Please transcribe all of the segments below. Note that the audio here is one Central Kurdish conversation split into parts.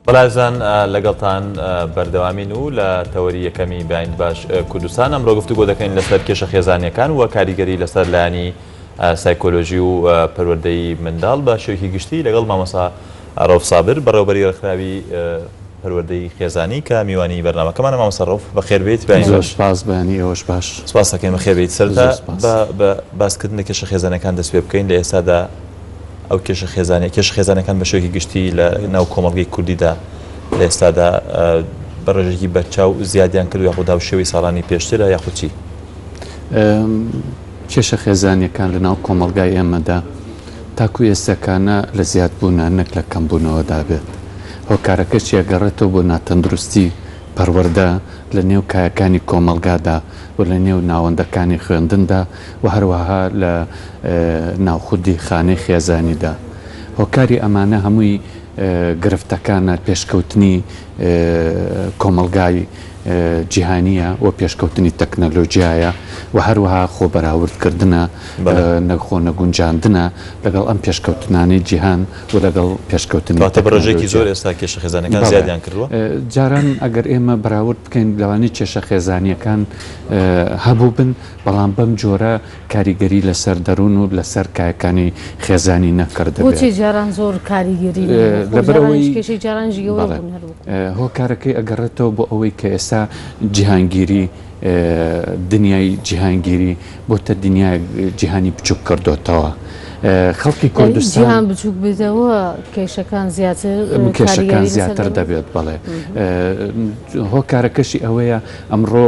بەڵازان لەگەڵتان بەردەوامین و لە تەوەری یەکەمی باین باش کوردستان ئەمڕۆ گفتوگۆ دەکەین لەسەر کێشە خێزانیەکان و کاریگەری لەسەر لایانی سایکۆلۆژی و پەروەردەی منداڵ بە شێوەیەکی گشتی لەگەڵ مامۆستا ڕەوف سابر بەڕێوەبەری ڕێکخراوی پەروەردەی خێزانی کە میوانی بەرنامەکەمانە. مامۆستا ڕەوف بەخێربێیت. سپاس بەنی ئەوەش باش. سپاس دەکەین بەخێربێیت. سەرەتا بە باسکردنە کێشە خێزانەکان دەست پێ بکەین لە ئێستادا ئەو کێشە خێزانەکان بە شێوەیەکی گشتی لە ناو کۆمەڵگەی کوردیدا لە ئێستادا بە ڕێژێکی بەرچاو زیادیان کرد و یاخودا و شێوەی ساڵانی پێشترە یاخود چی؟ کێشە خێزانیەکان لە ناو کۆمەڵگای ئێمەدا تاکو ئێستاکانە لە زیادبوونە نەک لە کەمبوونەوەدا بێت. هۆکارەکەش یەگەڕێتەوە بۆ ناتەندروستی پەروەردە لە نێو کایەکانی کۆمەڵگادا و لە نێو ناوەندەکانی خوێندندا و هەروەها لە ناوخودی خانەی خێزانیدا. هۆکاری ئەمانە هەمووی گرفتەکانە پێشکەوتنی کۆمەلگای جیهانیە و پێشکەوتنی تەکنەلۆژیایە و هەروەها خۆبەراوردکردنە نەخۆ نەگونجاندنە لەگەڵ ئەم پێشکەوتنانی جیهان و لەگەڵ پێشکەوتنی بەڕێژێکی زۆر ئێستا کێشە خێزانەکان زیادیان کردووە. جاران ئەگەر ئێمە بەراورد بکەین لەوانەی کێشە خێزانیەکان هەبوو بن، بەڵام بەم جۆرە کاریگەری لەسەر دەروون و لەسەر کایەکانی خێزانی نەکردبێت. بۆچی جاران زۆر کاریگەری کێشەی جارانژی هۆکارەکەی ئەگەڕێتەوە بۆ ئەوەی کە ئێستا جیهانگیری دنیای جیهانگیری بۆتە دنیای جیهانی بچووک کردوتەوە. خەڵکی کوردستان جیهان بچووک بێتەوە کێشەکان زیاتر دەبێت. بەڵێ هۆکارەکەشی ئەوەیە ئەمڕۆ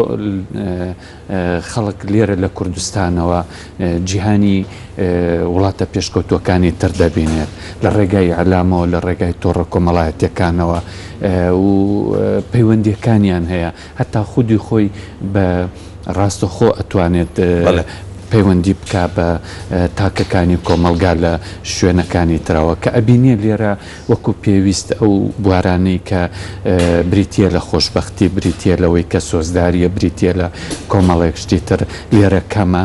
خەڵک لێرە لە کوردستانەوە جیهانی وڵاتە پێشکەوتوەکانی تر دەبینێت لە ڕێگای عەلامەوە لە ڕێگای تۆڕە کۆمەڵایەتیەکانەوە و پەیوەندیەکانیان هەیە. هەتا خودی خۆی بە ڕاستەخۆ ئەتوانێت پەیوەندی بکە بە تاکەکانی کۆمەلگا لە شوێنەکانی ترەوە کە ئەبینێ لێرە وەکو پێویست ئەو بوارانەی کە بریتە لە خۆشببختی بریتە لەوەی کە سۆزداریە بریتە لە کۆمەڵێک شتی تر لێرە کەمە.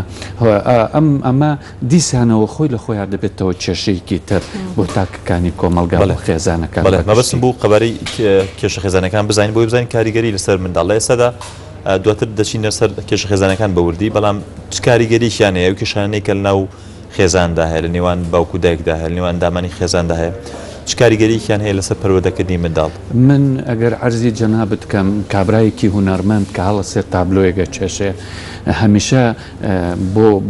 ئەمە دیسانەوە خۆی لە خۆیان دەبێتەوە کێشەیەکی تر بۆ تاکەکانی کۆمەلگا لە خێزانەکان. مەبەستم بوو قەبارەی کێشە خێزانەکان بزانین بۆی بزانین کاریگەری لەسەر منداڵ لە ئێستادا دواتر دەچینە سەر کێشە خێزانەکان بەوردی، بەڵام چ کاریگەریشیان هەیە و کێشانەی کە لە ناو خێزاندا هەیە لە نێوان باوکو دایکدا هەیە لە نێوان دامانی خێزاندا هەیە چ کاریگەریشیان هەیە لەسەر پەروەردەکردنی منداڵ؟ من ئەگەر عەرزی جەنابەت بکەم کابرایەکی هونەرمەند کە هەڵەسێ تابلۆیەکە کێشێ هەمیشە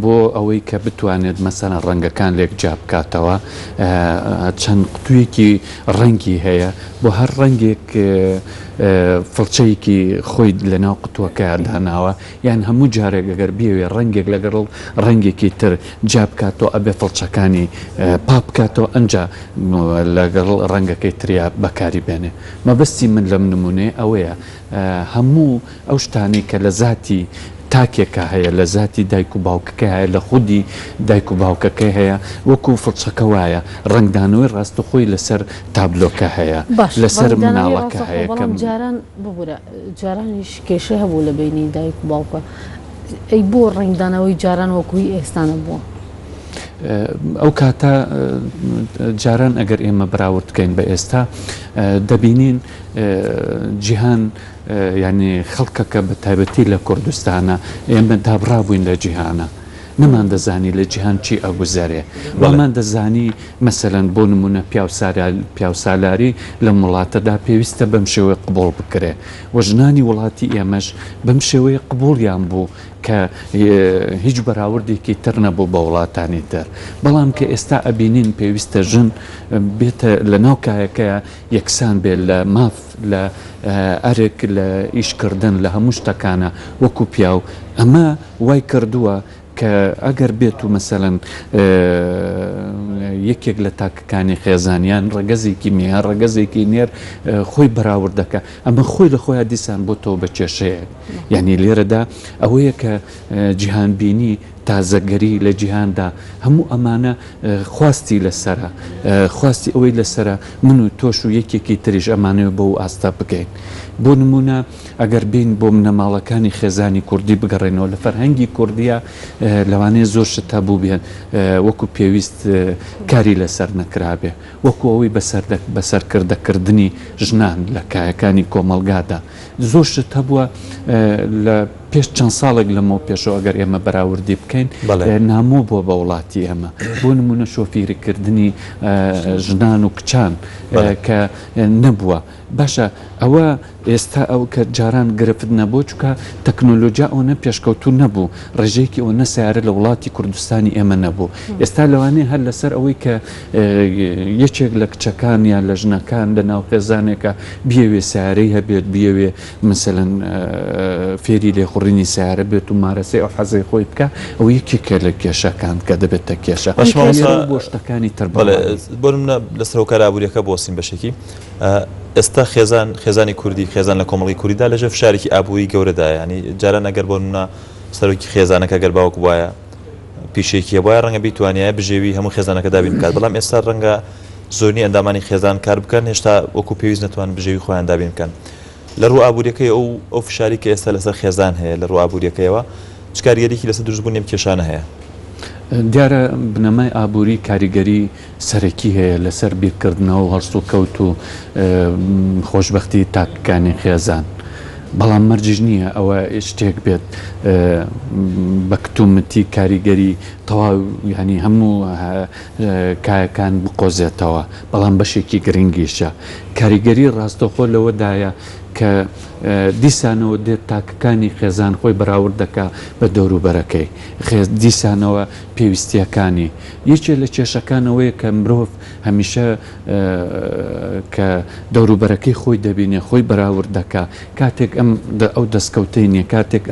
بۆ ئەوەی کە بتوانێت مەسەلەن ڕەنگەکان لێک جا بکاتەوە چەند قوتوویەکی ڕەنگی هەیە بۆ هەر ڕەنگێک فڵچەیەکی خۆی لە ناو قوتووەکە داناوە، یان هەموو جارێک ئەگەر بێوێ ڕەنگێک لەگەڵ ڕەنگێکی تر جا بکاتەوە ئەبێ فڵچەکانی پاپ بکاتەوە ئەنجا لەگەڵ ڕەنگەکەی تریا بەکاری بێنێ. مەبەستی من لەم نمونێ ئەوەیە هەموو ئەو شتانی کە لە زاتی تاکێکە هەیە لە زاتی دایک و باوکەکە هەیە لە خودی دایک و باوکەکە هەیە وەکو فڵچەکە وایە ڕنگدانەوەی ڕاستەخۆی لەسەر تابلۆکە هەیە لەسەر مناڵەکە هەیە. جاران ببوورە جارانیش کێشە هەبوو لە بینی دایک و باوکە، ئەی بۆ ڕنگدانەوەی جاران وەکوی ئێستانە بووە؟ ئەو کاتە جاران ئەگەر ئێمە بەراوردکەین بە ئێستا دەبینین جیهان یعنی خەڵکەکە بە تایبەتی لە کوردستانە ئێمە دابڕابووین لە جیهانە نەمان دەزانی لە جیهان چی ئەگوزارێ وەمان دەزانی مەسەلەن بۆ نمونە پیاوسالاری لە وڵاتەدا پێویستە بەم شێوەیە قبول بکرێ و ژنانی وڵاتی ئێمەش بەم شێوەیە قبولیان بوو کە هیچ بەراوردێکی تر نەبوو بە وڵاتانی تر، بەڵام کە ئێستا ئەبینین پێویستە ژن بێتە لە ناو کایەکەیە یەکسان بێت لە ماف لە ئەرێک لە ئیشکردن لە هەموو شتەکانە وەکو پیاو. ئەمە وای کردووە کە ئەگەر بێت و مەسەلەن یەکێک لە تاکەکانی خێزانیان ڕەگەزێکی میان ڕەگەزێکی نێر خۆی بەراورد دەکە، ئەمە خۆی لە خۆیان دیسان بۆ تۆ بە کێشەیە. یعنی لێرەدا ئەوەیە کە جیهانبینی تازەگەری لە جیهاندا هەموو ئەمانە خواستی لەسرە خواستی ئەوەی لەسرە من و تۆش و یەکێکی تریش ئەمانەوە بۆ ئاستا بکەین بۆ نمونە ئەگەر بین بۆ منەماڵەکانی خێزانی کوردی بگەڕێنەوە لە فەرهەنگی کوردیە لەوانەیە زۆر شتا بوو بێن وەکو پێویست کاری لەسەر نەکرابێ وەکو ئەوەی بەسەرکردەکردنی ژنان لە کایەکانی کۆمەلگادا زۆر شت هەبووە لە پێش چەند ساڵێک لەمەوە پێشەوە ئەگەر ئێمە بەراوردی بکەین نامۆ بۆ بە وڵاتی ئێمە بۆ نمونە شۆفیرکردنی ژنان و کچان کە نەبووە باشە ئەوە ئێستا ئەو کە جاران گرفت نەبوو چکە تەکنۆلۆژیا ئەوە پێشکەوتو نەبوو ڕێژەیەکی ئەوە نەسیارە لە وڵاتی کوردستانی ئێمە نەبوو ئێستا لەوانەیە هەر لەسەر ئەوەی کە یەکێک لە کچەکان یا لە ژنەکان لە ناو خێزانێکە بیەوێ سیارەی هەبێت بیەوێ مثلەن فێری لێخوڕینی سیارە بێت و مارەسەی ئەو حەزەی خۆی بکە ئەو یەکێکە لە کێشەکان کە دەبێتە کێشە بۆ شتەکانی تر بۆ نمونە لەسەر ئەو کارابووریەکە بۆسین بەشێکی ئێستا خێزانی کوردی خێزان لە کۆمەڵی کوردیدا لەژێر فشارێکی ئابووری گەورەدایە ینی جاران ئەگەر بۆ نمونە سەرۆکی خێزانەکە گەر باوەک وایە پیشێکیە وایە ڕەنگە بیتوانایە بژێوی هەموو خێزانەکە دابین بکات بەڵام ئێستا ڕەنگە زۆرنی ئەندامانی خێزان کار بکەن هێشتا وەکو پێویست نەتوان بژێوی خۆیان دابین بکەن لە ڕوو ئابوووریەکەی ئەو فشاری کە ئێستا لەسەر خێزان هەیە لە ڕوو ئابوووریەکەیەوە چ کاریگەریەکی لەسەر دروستبوونی ئەم کێشانە هەیە دیارە بنەمای ئابووری کاریگەری سەرەکی هەیە لەسەر بیرکردنەوە و هەرس و کەوت و خۆشببختی تاکەکانی خێزان بەڵام مەرجش نییە ئەوە شتێک بێت بە کتومەتی کاریگەری تەواو ینی هەموو کایەکان بقۆزێتەوە بەڵام بەشێکی گرنگیشە کاریگەری ڕاستەخۆ لەوەدایە کە دیسانەوە دێت تاکەکانی خێزان خۆی بەراورد دەکا بە دەوروبەرەکەی دیسانەوە پێویستیەکانی یەکێ لە کێشەکانەوەیە کە مرۆڤ هەمیشە کە دەوروبەرەکەی خۆی دەبینێ خۆی بەراورد دەکا کاتێک ئەو دەستکەوتەی نییە کاتێک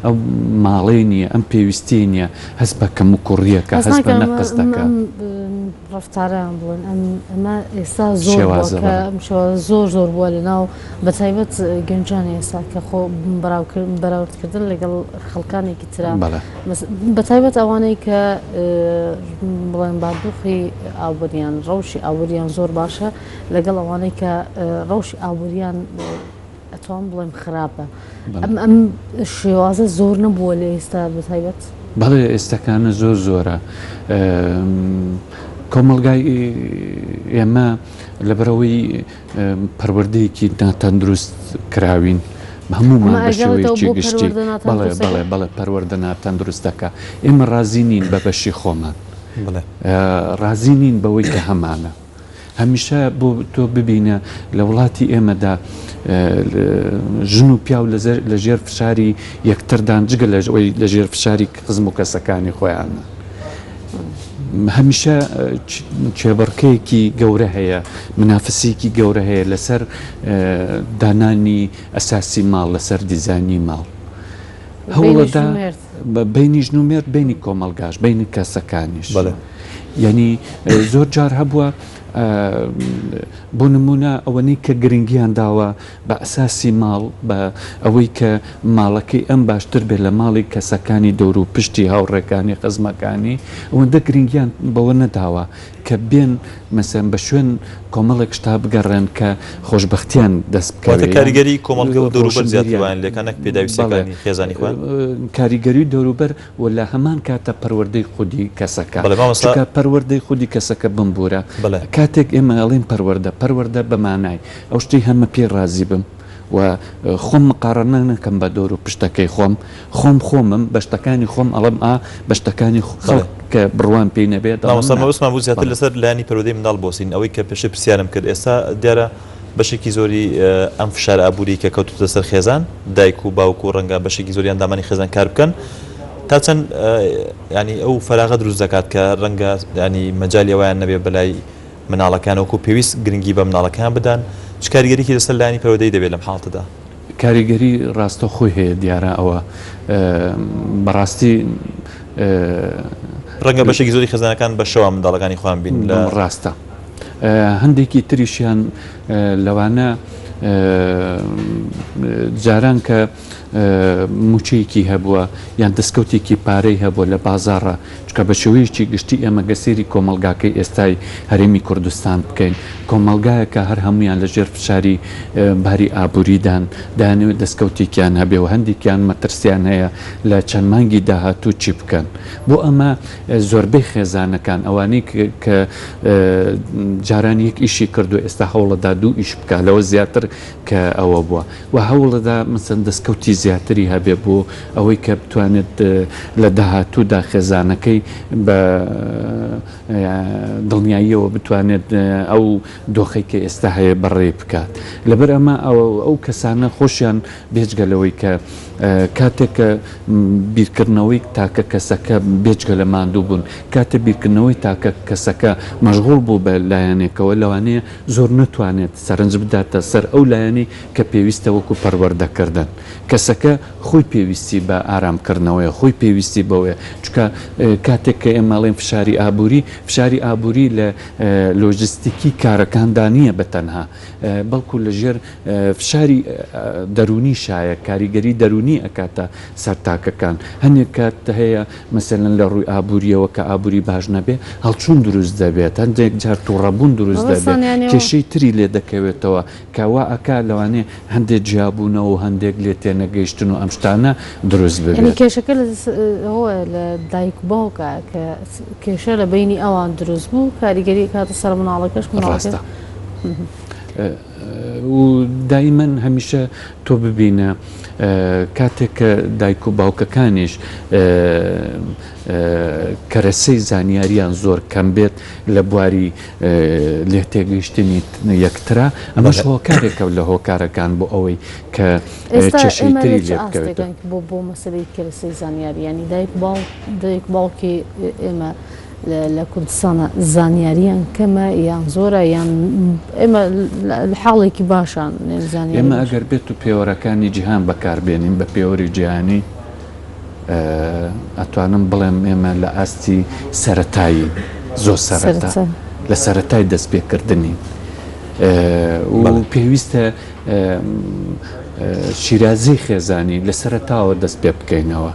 ئەو ماڵەی نییە ئەم پێویستی نییە هەست بە کەم و کوڕیەکە هەست بە نەقەس دەکا ڕفتاران بوون ئەمە ئێستا زۆر زۆر بووە لە ناو بەتایبەت گەنجانی ئێستا کە خۆ بەراوردکردن لەگەڵ خەڵکانێکی ترا بەتایبەت ئەوانەی کە بڵێن بادوخی ئابووریان ڕەوشی ئابووریان زۆر باشە لەگەڵ ئەوانەی کە ڕەوشی ئابووریان ئەتوان بڵێم خراپە ئەم شێوازە زۆر نەبووە لە ئێستا بەتایبەت بەڵێ ئێستاکانە زۆرە کۆمەلگای ئێمە لەبەرەوەی پەروەردەیەکی ناتەندروست کراوین هەمومان بە شێوەیەکی گشتی بەڵێ پەروەردە ناتەندروستەکە ئێمە ڕازی نین بە بەشی خۆمان ڕازی نین بەوەی کە هەمانە هەمیشە بۆ تۆ ببینە لە وڵاتی ئێمەدا ژن و پیا و لە ژێر فشاری یەکتردان جگە لە ژێر فشاری خزم و کەسەکانی خۆیانە هەمیشە کێبڕکەیەکی گەورە هەیە منافسێکی گەورە هەیە لەسەر دانانی ئەساسی ماڵ لەسەر دیزانی ماڵ هەوڵەدا بینی ژن و مێرد بینی کۆمەلگاش بینی کەسەکانیش یعنی زۆر جار هەبووە بۆ نمونە ئەوەنەی کە گرنگیان داوە بە ئەساسی ماڵ بە ئەوەی کە ماڵەکەی ئەم باشتر بێت لە ماڵی کەسەکانی دەور و پشتی هاوڕێکانی خزمەکانی ئەوەندە گرنگیان بەوە نەداوە کە بێن مەسەن بە شوێن کۆمەڵێک شتا بگەڕێن کە خۆشببختیان دەست بکەوێت کاریگەری کۆمەڵگە و دەوروبەر زیاتران لێکانێک پێداویستەکانی خێزانی خوان کاریگەری دەوروبەر و لە هەمان کاتە پەروەردەی خودی کەسەکە پەروەردەی خودی کەسەکە بمبورە کاتێک ئێمە ئەڵێن پەروەردە بەمانای ئەو شتەی هەمە پێ رازی بم و خۆم مقارنە نەکەم بە دەور و پشتەکەی خۆمم بە شتەکانی خۆم ئەڵم بە شتەکانی کە بڕوان پێی نەبێت بەسمان بوو زیاتر لەسەر لانی پەروەردەی منداڵ بۆسین ئەوەی کە پێش پرسیارم کرد ئێستا دیارە بەشێکی زۆری ئەم فشار ئابووری کە کەوتوتە سەر خێزان دایک و باوک و ڕەنگە بەشێکی زۆری ئەندامانی خێزان کار بکەن تا چەند ینی ئەو فەراغە دروست دەکات کە ڕەنگە ینی مەجالی ئەویان نەبێ بەلای مناڵەکانەوەکو پێویست گرنگی بە مناڵەکان بدەن چ کاریگەریکی لەسەر لانی پەروەردەی دەبێت لەم حاڵەتەدا کاریگەری ڕاستە خۆی هەیە دیارە ئەوە بەڕاستی ڕەنگە بەشێکی زۆری خێزانەکان بە شەوە منداڵەکانی خۆیان بین لە ڕاستە هەندێکی تریشیان لەوانە جاران کە موچەیەکی هەبووە یان دەستکەوتێکی پارەی هەبووە لە بازاڕە چکە بە شێوەیەکی گشتی ئێمە گەسێری کۆمەلگاکەی ئێستای هەرێمی کوردستان بکەین کۆمەلگایەکە هەر هەمویان لە ژێر فشاری باری ئابووریدان دانەوێت دەستکەوتێکیان هەبێ و هەندێکیان مەترسیان هەیە لە چەند مانگی داهاتوو چی بکەن بۆ ئەمە زۆربەی خێزانەکان ئەوانەی کە جاران یەک ئیشی کردو ئێستا هەوڵەدا دوو ئیش بکە لەوە زیاتر کە ئەوە بووە و هەوڵەدا مثلا دەستکەوتی زیاتری هەبێ بۆ ئەوەی کە بتوانێت لە داهاتوودا خێزانەکەی بە دڵنیاییەوە بتوانێت ئەو دۆخەی کە ئێستا هەیە بەڕێ بکات لەبەر ئەمە ئەو کەسانە خۆشیان بێجگەلەوەی کە کاتێککە بیرکردنەوەی تاکە کەسەکە بێجگە لە ماندوو بوون کاتە بیرکردنەوەی تاکە کەسەکە مەشغوڵ بوو بە لایەنێکەوە لەوانەیە زۆر نتوانێت سەرنج بداتە سەر ئەو لایەنی کە پێویستە وەکو پەروەردەکردن کەسەکە خۆی پێویستی بە ئارامکردنەوەی خۆی پێویستی بەوەیە چکە کاتێک کە ئێمەڵێن فشاری ئابووری لە لۆجستیکی کارەکاندا نییە بەتەنها بەڵکو لە ژێر فشاری دەرونی شایە کاریگەری دەرونی ئەکاتە سەرتاکەکان هەندێک کات هەیە مەسەلەن لە ڕووی ئابوووریەوە کە ئابووری باش نەبێ هەڵچوون دروست دەبێت هەندێک جار تووڕەبوون دروست دەبێت کێشەی تری لێ دەکەوێتەوە کەوا ئەکا لەوانێ هەندێک جیابوونەوە و هەندێک لێ تێنەگەیشتن و ئەم شتانە دروست ببێت کێشەکە لە دایک و باوکە کە کێشە لە بینی ئەوان دروست بوو کاریگەری کاتە سەر مناڵەکەش ڕاستە و دایمەن هەمیشە تۆ ببینە کاتێک کە دایک و باوکەکانیش کەرەسەی زانیاریان زۆر کەم بێت لە بواری لێ تێگەیشتنی یەکترا ئەمەش هۆکارێکە لە هۆکارەکان بۆ ئەوەی کە چێشەی تری لێ بکەوێت بۆ مەسەلەی کەرەسەی زانیاری ینی دایک باوکی ئێمە لە کوردستانە زانیاریان کەمە یان زۆرە یان ئێمە حاڵێکی باشان زانیاری ئێمە ئەگەر بێت و پێوەرەکانی جیهان بەکاربێنین بە پێوەری جیهانی ئەتوانم بڵێم ئێمە لە ئاستی سەرەتایی زۆر سەرەتا لە سەرەتای دەستپێکردنی و پێویستە شیرازی خێزانی لە سەرەتاوە دەست پێ بکەینەوە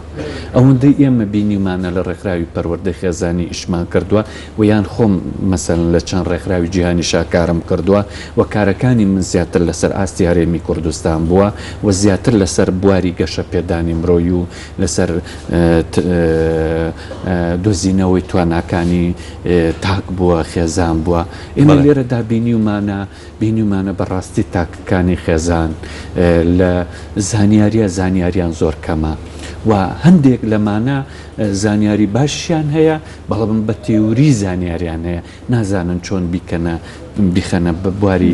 ئەوەندەی ئێمە بینیمانە لە ڕێکخراوی پەروەردەی خێزانی ئیشمان کردووە و یان خۆم مەسەلەن لە چەند ڕێکخراوی جیهانی شاکارم کردووە و کارەکانی من زیاتر لەسەر ئاستی هەرێمی کوردستان بووە و زیاتر لەسەر بواری گەشە پێدانی مرۆیی و لەسەر دۆزینەوەی تواناکانی تاک بووە خێزان بووە ئێمە لێرەدا بینیمانە بەڕاستی تاکەکانی خێزان لە زانیاریان زۆر کەمە و هەندێک لەمانە زانیاری باشیان هەیە بەڵام بە تێوری زانیاریان هەیە نازانن چۆن بیخەنە بە بواری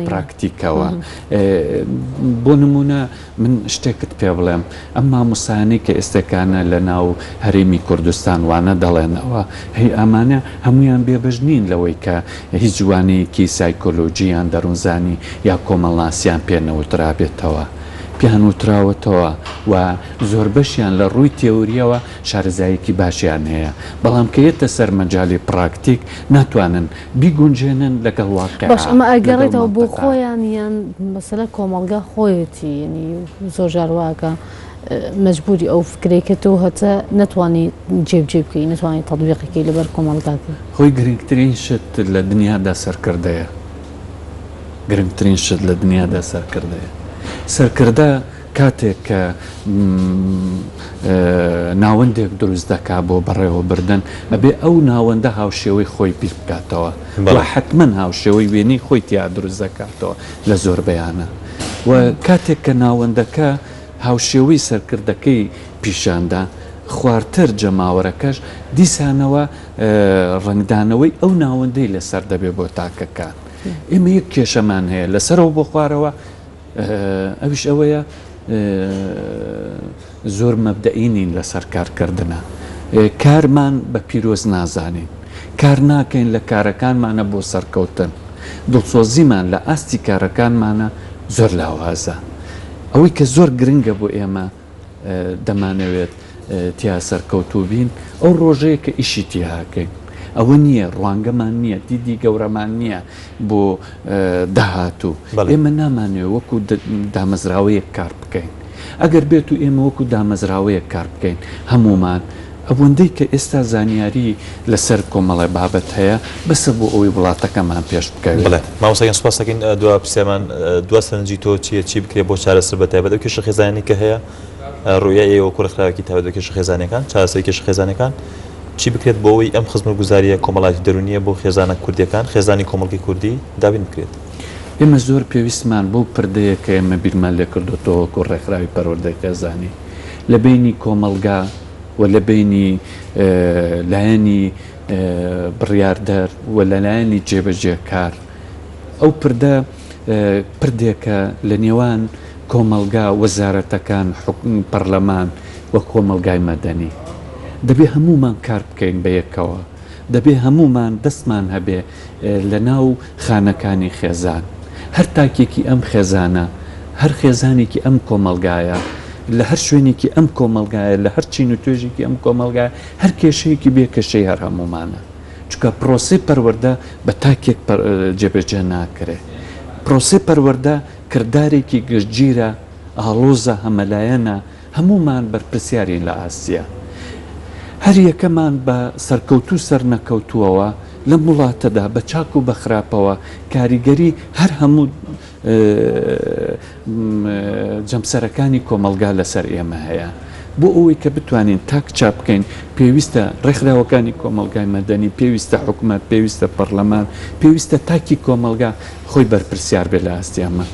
پراکتیکەوە بۆ نمونە من شتێکت پێ بڵێم ئەم مامۆسایانەی کە ئێستەکانە لە ناو هەرێمی کوردستان وانە دەڵێنەوە هەی ئەمانە هەمویان بێبەش نین لەوەی کە هیچ جوانەیەکی سایکۆلۆجییان دەروونزانی یا کۆمەڵناسیان پێنەوترابێتەوە پیان وتراوەتەوە و زۆر بەشیان لە ڕووی تێوریەوە شارەزایەکی باشیان هەیە بەڵام کە یێتە سەر مەجای پراکتیک ناتوانن بیگونجێنن لەگەڵ واقع باش ئەمە ئەگەڕێتەوە بۆ خۆیان یان مەسەلە کۆمەڵگا خۆیەتی ینی زۆر جارواکە مەجبوری ئەو فکرێکە تۆ هەتە نەتوانی جێبجێ بکەی نتوانانی تەطبیقەکەی لەبەر کۆمەڵگاکە خۆی گرنگترین شت لە دنیادا سەرکردەیە گرنگترین شت لە دنیادا سەرکردەیە سەرکردە کاتێک کە ناوەندێک دروست دەکا بۆ بەڕێوە بردن ئەبێ ئەو ناوەندە هاوشێوەی خۆی پیر بکاتەوە حتمما هاوشێوەی وێنەی خۆی تیا دروست دەکاتەوە لە زۆر بەیانە و کاتێک کە ناوەندەکە هاوشێوەی سەرکردەکەی پیشاندا خواردتر جەماوەرەکەش دیسانەوە ڕنگدانەوەی ئەو ناوەندەی لەسەر دەبێ بۆ تاکەکان ئێمە یەک کێشەمان هەیە لەسەرەوە بۆ خوارەوە ئەویش ئەوەیە زۆر مەبدەئینین لەسەر کارکردنە کارمان بە پیرۆز نازانین کار ناکەین لە کارەکانمانە بۆ سەرکەوتن دڵسۆزیمان لە ئاستی کارەکانمانە زۆر لاوازە ئەوەی کە زۆر گرنگە بۆ ئێمە دەمانەوێت تیا سەرکەوتوو بین ئەو ڕۆژەیە کە ئیشی تیاکەین ئەوە نییە ڕوانگەمان نییە دیدی گەورەمان نییە بۆ داهاتوو ئێمە نامانوێت وەکو دامەزراوەیەک کار بکەین ئەگەر بێت و ئێمە وەکو دامەزراوەیە کار بکەین هەمومان ئەوەندەی کە ئێستا زانیاری لەسەر کۆمەڵی بابەت هەیە بەسە بۆ ئەوەی وڵاتەکەمان پێش بکەوێت. بڵێ مامۆستاگەن سوپاس دەکەین دوا پرسیامان دوا سەرنجی تۆ چییە چی بکرێت بۆ چارەسەر بە تایبەت ئەو کێشە خێزانانی کە هەیە ڕوویە ئێوە کوڕەخراوێکی تایبەت بە کێشە خێزانەکان چارەسەری کێشە خێزانەکان چی بکرێت بۆ ئەوەی ئەم خزمەتگوزاریە کۆمەڵایەتی دەرونیە بۆ خێزانە کوردیەکان خێزانی کۆمەڵگەی کوردی دابین بکرێت. ئێمە زۆر پێویستمان بۆ پردەیە کە ئێمە بیرمان لێ کردوتەوە کۆ ڕێکخراوی پەروەردەی خێزانی لە بینی کۆمەلگا و لە بینی لایەنی بڕیاردەر و لە لایەنی جێبەجێکار ئەو پردێکە لە نێوان کۆمەلگا وەزارەتەکان پەرلەمان و کۆمەلگای مەدەنی دەبێ هەمومان کار بکەین بە یەکەوە دەبێ هەمومان دەستمان هەبێ لە ناو خانەکانی خێزان هەر تاکێکی ئەم خێزانە هەر خێزانێکی ئەم کۆمەلگایە لە هەر شوێنێکی ئەم کۆمەلگایە لە هەر چین و توێژێکی ئەم کۆمەلگایە هەر کێشەیەکی بێ کەشەی هەر هەمومانە چکە پرۆسی پەروەردە بە تاکێک جێبەجێ ناکرێت پرۆسی پەروەردە کردارێکی گشتگیرە ئاڵۆزە هەمەلایەنە هەمومان بەرپرسیارین لە ئاسیا هەر یەکەمان بە سەرکەوتو سەر نەکەوتووەوە لە وڵاتەدا بە چاک و بە خراپەوە کاریگەری هەر هەموو جەمسەرەکانی کۆمەلگا لەسەر ئێمە هەیە بۆ ئەوەی کە بتوانین تاک چاپ بکەین پێویستە ڕێکخراوەکانی کۆمەلگای مەدەنی پێویستە حکوومەت پێویستە پەرلەمان پێویستە تاکی کۆمەلگا خۆی بەرپرسیار بێ لە ئاستی ئەمە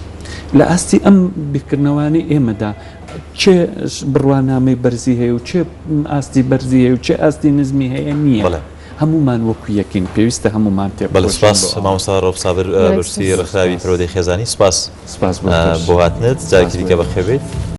لە ئاستی ئەم بیرکردنەوانی ئێمەدا چێ بڕوانامەی بەرزی هەیە و چێ ئاستی بەرزی هەیە و چێ ئاستی نزمی هەیە نییە هەمومان وەکو یەکین پێویستە هەمومان تێ بەڵێ سپاس مامۆستا ڕۆبسابر بەرسی ڕێکخراوی پەروەردەی خێزانی سپاس بۆ هاتنت جارێکی دیکە بەخێر بێت